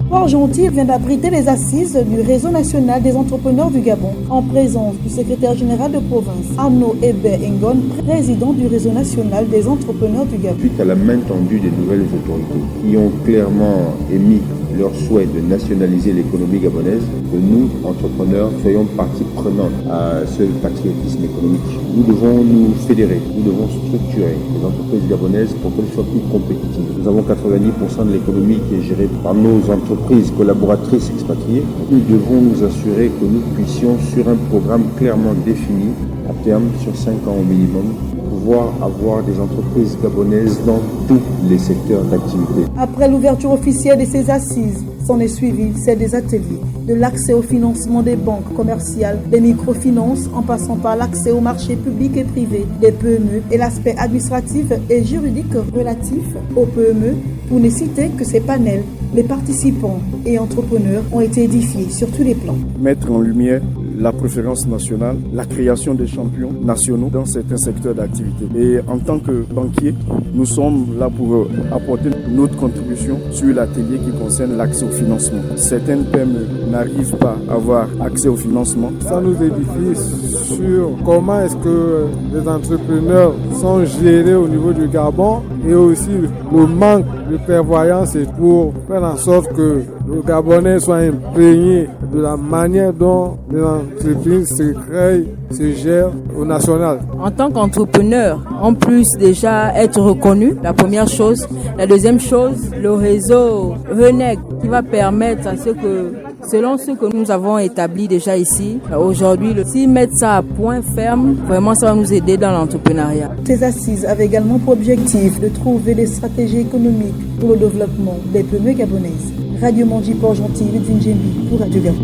Port-Gentil vient d'abriter les assises du Réseau national des entrepreneurs du Gabon, en présence du secrétaire général de province, Arnaud Hébert-Engon, président du Réseau national des entrepreneurs du Gabon. Suite à la main tendue des nouvelles autorités qui ont clairement émis leur souhait de nationaliser l'économie gabonaise, que nous, entrepreneurs, soyons partie prenante à ce patriotisme économique. Nous devons nous fédérer, nous devons structurer les entreprises gabonaises pour qu'elles soient plus compétitives. Nous avons 90% de l'économie qui est gérée par nos entreprises collaboratrices expatriées. Nous devons nous assurer que nous puissions, sur un programme clairement défini, à terme, sur 5 ans au minimum, pouvoir avoir des entreprises gabonaises dans tous les secteurs d'activité. Après l'ouverture officielle de ces assises, s'en est suivi celle des ateliers, de l'accès au financement des banques commerciales, des microfinances, en passant par l'accès aux marchés publics et privés, des PME et l'aspect administratif et juridique relatif aux PME, pour ne citer que ces panels. Les participants et entrepreneurs ont été édifiés sur tous les plans. Mettre en lumière la préférence nationale, la création des champions nationaux dans certains secteurs d'activité. Et en tant que banquier, nous sommes là pour apporter notre contribution sur l'atelier qui concerne l'accès au financement. Certaines PME n'arrivent pas à avoir accès au financement. Ça nous édifie sur comment est-ce que les entrepreneurs sont gérés au niveau du Gabon et aussi le manque de prévoyance pour faire en sorte que le Gabonais soit imprégné de la manière dont les entreprises se créent, se gèrent au national. En tant qu'entrepreneur, en plus déjà être reconnu, la première chose. La deuxième chose, le réseau RENEG qui va permettre à ce que, selon ce que nous avons établi déjà ici, aujourd'hui, s'ils mettent ça à point ferme, vraiment ça va nous aider dans l'entrepreneuriat. Ces assises avaient également pour objectif de trouver des stratégies économiques pour le développement des PME gabonaises. Radio Mandji Port-Gentil, Ludwig Njembi pour Radio Gabon.